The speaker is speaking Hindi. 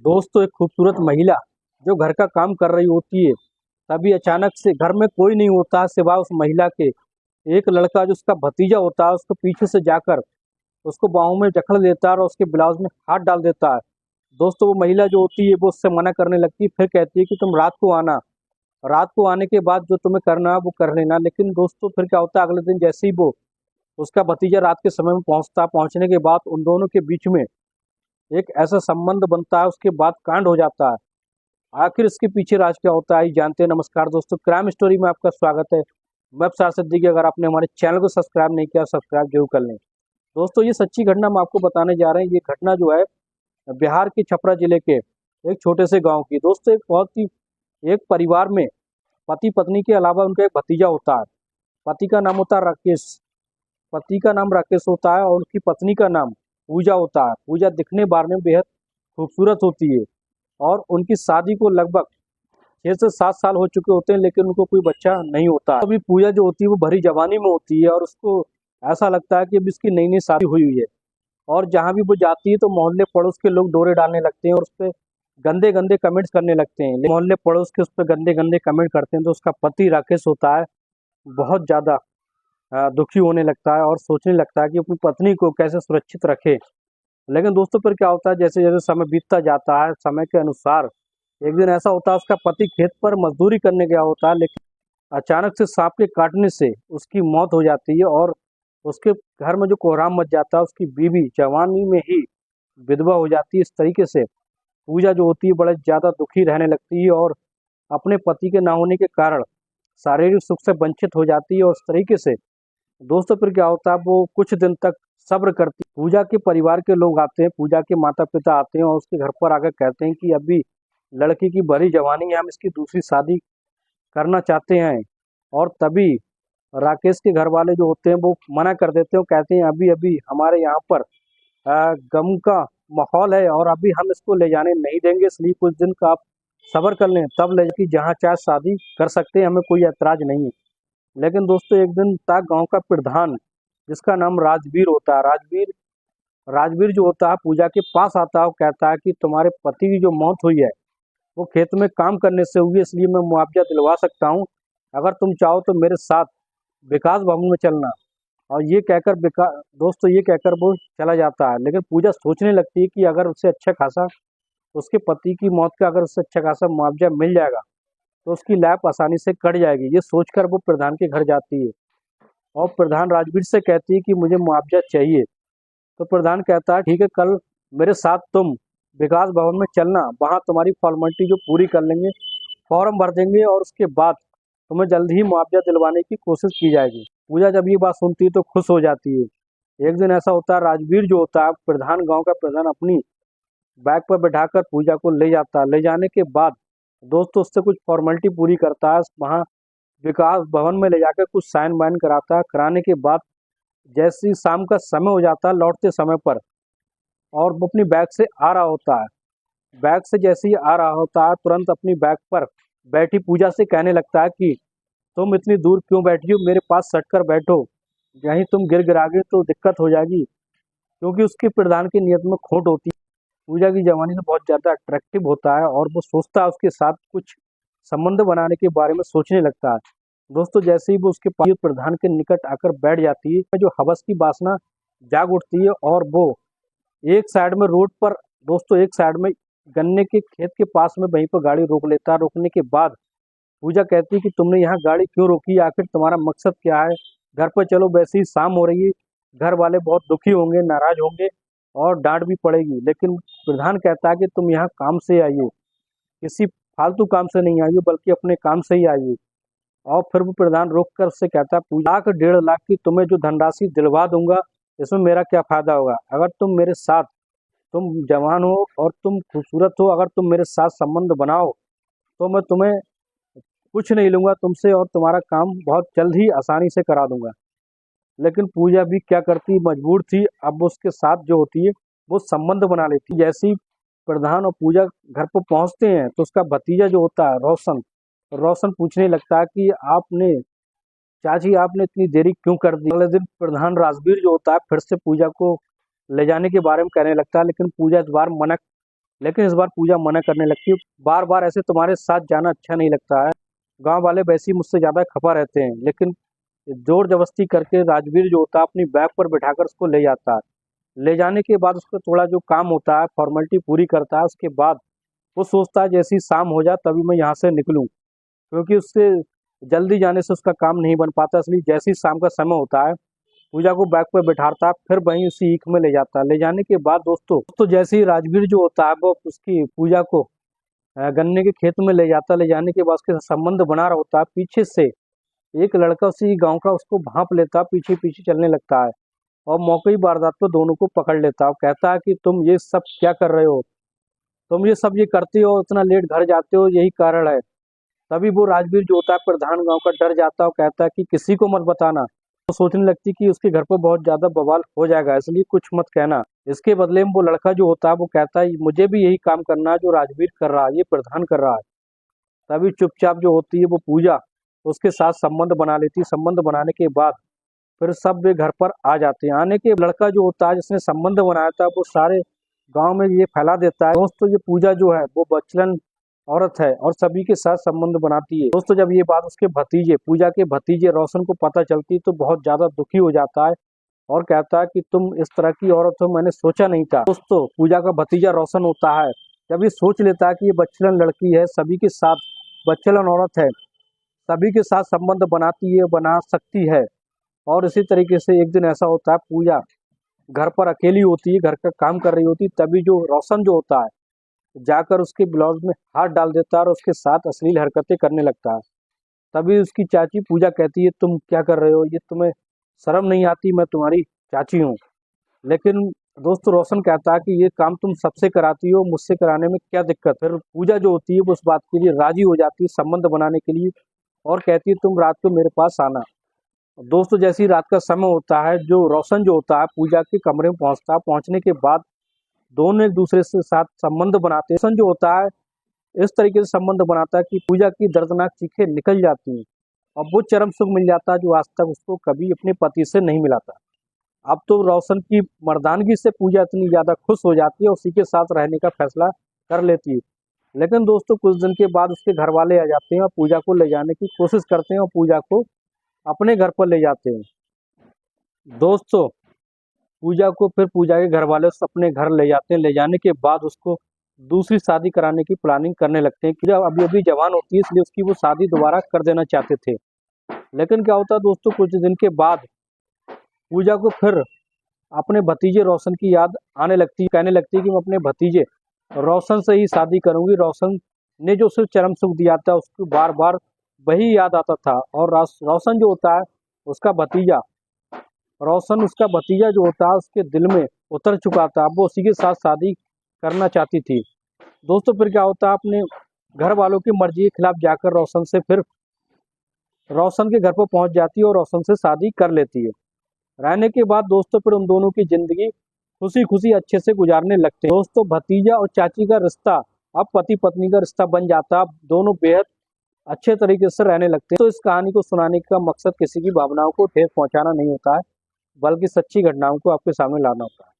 दोस्तों एक खूबसूरत महिला जो घर का काम कर रही होती है, तभी अचानक से घर में कोई नहीं होता है सिवाय उस महिला के। एक लड़का जो उसका भतीजा होता है उसको पीछे से जाकर उसको बाहों में जकड़ लेता है और उसके ब्लाउज में हाथ डाल देता है। दोस्तों वो महिला जो होती है वो उससे मना करने लगती है, फिर कहती है कि तुम रात को आना, रात को आने के बाद जो तुम्हें करना है वो कर लेना। लेकिन दोस्तों फिर क्या होता है, अगले दिन जैसे ही वो उसका भतीजा रात के समय में पहुंचता है, पहुंचने के बाद उन दोनों के बीच में एक ऐसा संबंध बनता है, उसके बाद कांड हो जाता है। आखिर इसके पीछे राज क्या होता है ये जानते हैं। नमस्कार दोस्तों, क्राइम स्टोरी में आपका स्वागत है। मैं अफसार सिद्दीकी। अगर आपने हमारे चैनल को सब्सक्राइब नहीं किया, सब्सक्राइब जरूर कर लें। दोस्तों ये सच्ची घटना हम आपको बताने जा रहे हैं। ये घटना जो है बिहार के छपरा जिले के एक छोटे से गांव की। दोस्तों एक बहुत ही एक परिवार में पति पत्नी के अलावा उनका एक भतीजा होता है। पति का नाम होता है राकेश, पति का नाम राकेश होता है और उनकी पत्नी का नाम पूजा होता है। पूजा दिखने बार में बेहद खूबसूरत होती है और उनकी शादी को लगभग 6 से 7 साल हो चुके होते हैं, लेकिन उनको कोई बच्चा नहीं होता। अभी पूजा जो होती है वो भरी जवानी में होती है और उसको ऐसा लगता है कि अभी इसकी नई नई शादी हुई है। और जहाँ भी वो जाती है तो मोहल्ले पड़ोस के लोग डोरे डालने लगते हैं और उस पर गंदे गंदे कमेंट्स करने लगते हैं। मोहल्ले पड़ोस के उस पर गंदे गंदे कमेंट करते हैं तो उसका पति राकेश होता है बहुत ज़्यादा दुखी होने लगता है और सोचने लगता है कि अपनी पत्नी को कैसे सुरक्षित रखे। लेकिन दोस्तों फिर क्या होता है, जैसे जैसे समय बीतता जाता है समय के अनुसार एक दिन ऐसा होता है उसका पति खेत पर मजदूरी करने गया होता है, लेकिन अचानक से सांप के काटने से उसकी मौत हो जाती है और उसके घर में जो कोहराम मच जाता है। उसकी बीवी जवानी में ही विधवा हो जाती है। इस तरीके से पूजा जो होती है बड़े ज़्यादा दुखी रहने लगती है और अपने पति के ना होने के कारण शारीरिक सुख से वंचित हो जाती है। और इस तरीके से दोस्तों फिर क्या होता है, वो कुछ दिन तक सब्र करती। पूजा के परिवार के लोग आते हैं, पूजा के माता पिता आते हैं और उसके घर पर आकर कहते हैं कि अभी लड़की की भरी जवानी है, हम इसकी दूसरी शादी करना चाहते हैं। और तभी राकेश के घर वाले जो होते हैं वो मना कर देते हैं, कहते हैं अभी अभी हमारे यहाँ पर गम का माहौल है और अभी हम इसको ले जाने नहीं देंगे, इसलिए कुछ दिन का आप सब्र कर लें, तब ले जाकर जहाँ चाहे शादी कर सकते हैं, हमें कोई ऐतराज नहीं है। लेकिन दोस्तों एक दिन तक गांव का प्रधान जिसका नाम राजवीर होता है, राजवीर राजवीर जो होता है पूजा के पास आता है और कहता है कि तुम्हारे पति की जो मौत हुई है वो खेत में काम करने से हुई है, इसलिए मैं मुआवजा दिलवा सकता हूँ। अगर तुम चाहो तो मेरे साथ विकास भवन में चलना। और ये कहकर दोस्तों ये कहकर वो चला जाता है। लेकिन पूजा सोचने लगती है कि अगर उससे अच्छा खासा उसके पति की मौत का अगर उससे अच्छा खासा मुआवजा मिल जाएगा तो उसकी लाइफ आसानी से कट जाएगी। ये सोचकर वो प्रधान के घर जाती है और प्रधान राजवीर से कहती है कि मुझे मुआवजा चाहिए। तो प्रधान कहता है ठीक है, कल मेरे साथ तुम विकास भवन में चलना, वहाँ तुम्हारी फॉर्मेलिटी जो पूरी कर लेंगे, फॉर्म भर देंगे और उसके बाद तुम्हें जल्द ही मुआवजा दिलवाने की कोशिश की जाएगी। पूजा जब ये बात सुनती है तो खुश हो जाती है। एक दिन ऐसा होता है, राजवीर जो होता है प्रधान, गांव का प्रधान, अपनी बैग पर बैठाकर पूजा को ले जाता है। ले जाने के बाद दोस्तों उससे कुछ फॉर्मेलिटी पूरी करता है, वहाँ विकास भवन में ले जाकर कुछ साइन वाइन कराता है। कराने के बाद जैसे ही शाम का समय हो जाता है लौटते समय पर, और वो अपनी बैग से आ रहा होता है, बैग से जैसे ही आ रहा होता है तुरंत अपनी बैग पर बैठी पूजा से कहने लगता है कि तुम इतनी दूर क्यों बैठी हो, मेरे पास सट कर बैठो, यहीं तुम गिर गिरागे तो दिक्कत हो जाएगी। क्योंकि उसकी प्रधान की नीयत में खोट होती है। पूजा की जवानी से बहुत ज़्यादा अट्रैक्टिव होता है और वो सोचता है उसके साथ कुछ संबंध बनाने के बारे में सोचने लगता है। दोस्तों जैसे ही वो उसके पास प्रधान के निकट आकर बैठ जाती है, जो हवस की वासना जाग उठती है और वो एक साइड में रोड पर, दोस्तों एक साइड में गन्ने के खेत के पास में वहीं पर गाड़ी रोक लेता है। रोकने के बाद पूजा कहती है कि तुमने यहाँ गाड़ी क्यों रोकी, आखिर तुम्हारा मकसद क्या है, घर पर चलो, वैसे ही शाम हो रही है, घर वाले बहुत दुखी होंगे, नाराज होंगे और डांट भी पड़ेगी। लेकिन प्रधान कहता है कि तुम यहाँ काम से आई हो, किसी फालतू काम से नहीं आई हो, बल्कि अपने काम से ही आई हो। और फिर वो प्रधान रोक कर उससे कहता है, पूजा 1.5 लाख की तुम्हें जो धनराशि दिलवा दूंगा, इसमें मेरा क्या फायदा होगा। अगर तुम मेरे साथ, तुम जवान हो और तुम खूबसूरत हो, अगर तुम मेरे साथ संबंध बनाओ तो मैं तुम्हें कुछ नहीं लूंगा तुमसे और तुम्हारा काम बहुत जल्द ही आसानी से करा दूंगा। लेकिन पूजा भी क्या करती, मजबूर थी। अब उसके साथ जो होती है वो संबंध बना लेती। जैसे ही प्रधान और पूजा घर पर पहुंचते हैं तो उसका भतीजा जो होता है रोशन, रोशन पूछने लगता है कि आपने, चाची आपने इतनी देरी क्यों कर दी। अगले दिन प्रधान राजवीर जो होता है फिर से पूजा को ले जाने के बारे में कहने लगता है, लेकिन पूजा इस बार मना लेकिन इस बार पूजा मना करने लगती है। बार बार ऐसे तुम्हारे साथ जाना अच्छा नहीं लगता है। गांव वाले वैसे ही मुझसे ज़्यादा खफा रहते हैं, लेकिन जोर जबरदस्ती करके राजवीर जो होता है अपनी बैग पर बिठाकर उसको ले जाता है। ले जाने के बाद उसका थोड़ा जो काम होता है फॉर्मेलिटी पूरी करता है, उसके बाद वो सोचता है जैसी शाम हो जाए तभी मैं यहाँ से निकलूँ, क्योंकि उससे जल्दी जाने से उसका काम नहीं बन पाता। इसलिए जैसे ही शाम का समय होता है पूजा को बैग पर बैठाता है, फिर वहीं उसी ईख में ले जाता है। ले जाने के बाद दोस्तों तो जैसे ही राजवीर जो होता है वो उसकी पूजा को गन्ने के खेत में ले जाता है। ले जाने के बाद उसके साथ संबंध बना रहा होता है, पीछे से एक लड़का उसी गांव का उसको भांप लेता है, पीछे पीछे चलने लगता है और मौके ही वारदात पर दोनों को पकड़ लेता है और कहता है कि तुम ये सब क्या कर रहे हो, तुम ये सब ये करते हो, इतना लेट घर जाते हो, यही कारण है। तभी वो राजवीर जो होता है प्रधान गांव का डर जाता है और कहता है कि किसी को मत बताना। तो सोचने लगती कि उसके घर पर बहुत ज्यादा बवाल हो जाएगा, इसलिए कुछ मत कहना। इसके बदले में वो लड़का जो होता है वो कहता है मुझे भी यही काम करना है जो राजवीर कर रहा है, ये प्रधान कर रहा है। तभी चुपचाप जो होती है वो पूजा उसके साथ संबंध बना लेती है। संबंध बनाने के बाद फिर सब वे घर पर आ जाते हैं। आने के लड़का जो होता है जिसने संबंध बनाया था वो सारे गांव में ये फैला देता है दोस्तों ये पूजा जो है वो बचलन औरत है और सभी के साथ संबंध बनाती है। दोस्तों जब ये बात उसके भतीजे पूजा के भतीजे रोशन को पता चलती है तो बहुत ज्यादा दुखी हो जाता है और कहता है कि तुम इस तरह की औरत हो, मैंने सोचा नहीं था। दोस्तों पूजा का भतीजा रोशन होता है जब ये सोच लेता है कि ये बच्चलन लड़की है, सभी के साथ बच्चलन औरत है, सभी के साथ संबंध बनाती है, बना सकती है। और इसी तरीके से एक दिन ऐसा होता है पूजा घर पर अकेली होती है, घर का काम कर रही होती है, तभी जो रोशन जो होता है जाकर उसके ब्लाउज में हाथ डाल देता है और उसके साथ अश्लील हरकतें करने लगता है। तभी उसकी चाची पूजा कहती है तुम क्या कर रहे हो, ये तुम्हें शर्म नहीं आती, मैं तुम्हारी चाची हूँ। लेकिन दोस्त रोशन कहता है कि ये काम तुम सबसे कराती हो, मुझसे कराने में क्या दिक्कत। फिर पूजा जो होती है वो उस बात के लिए राजी हो जाती है संबंध बनाने के लिए और कहती है तुम रात को मेरे पास आना। दोस्तों जैसी रात का समय होता है जो रोशन जो होता है पूजा के कमरे में पहुंचता है। पहुंचने के बाद दोनों एक दूसरे से साथ संबंध बनाते हैं। रोशन जो होता है इस तरीके से संबंध बनाता है कि पूजा की दर्दनाक चीखें निकल जाती हैं और वो चरम सुख मिल जाता है जो आज तक उसको कभी अपने पति से नहीं मिला था। अब तो रोशन की मर्दानगी से पूजा इतनी ज्यादा खुश हो जाती है, उसी के साथ रहने का फैसला कर लेती है। लेकिन दोस्तों कुछ दिन के बाद उसके घर वाले आ जाते हैं और पूजा को ले जाने की कोशिश करते हैं और पूजा को अपने घर पर ले जाते हैं। दोस्तों पूजा को फिर पूजा के घर वाले उसे अपने घर ले जाते हैं। ले जाने के बाद उसको दूसरी शादी कराने की प्लानिंग करने लगते हैं कि जब अभी अभी जवान होती है इसलिए उसकी वो शादी दोबारा कर देना चाहते थे। लेकिन क्या होता है दोस्तों कुछ दिन के बाद पूजा को फिर अपने भतीजे रोशन की याद आने लगती है, कहने लगती है कि मैं अपने भतीजे रोशन से ही शादी करूंगी। रोशन ने जो उसे चरम सुख दिया था उसको बार बार वही याद आता था और रोशन जो होता है उसका भतीजा रोशन उसका भतीजा जो होता है उसके दिल में उतर चुका था, अब वो उसी के साथ शादी करना चाहती थी। दोस्तों फिर क्या होता है अपने घर वालों की मर्जी के खिलाफ जाकर रोशन से फिर रोशन के घर पर पहुंच जाती है और रोशन से शादी कर लेती है। रहने के बाद दोस्तों फिर उन दोनों की जिंदगी खुशी खुशी अच्छे से गुजारने लगते हैं। दोस्तों भतीजा और चाची का रिश्ता अब पति पत्नी का रिश्ता बन जाता है, अब दोनों बेहद अच्छे तरीके से रहने लगते हैं। तो इस कहानी को सुनाने का मकसद किसी की भावनाओं को ठेस पहुंचाना नहीं होता है, बल्कि सच्ची घटनाओं को आपके सामने लाना होता है।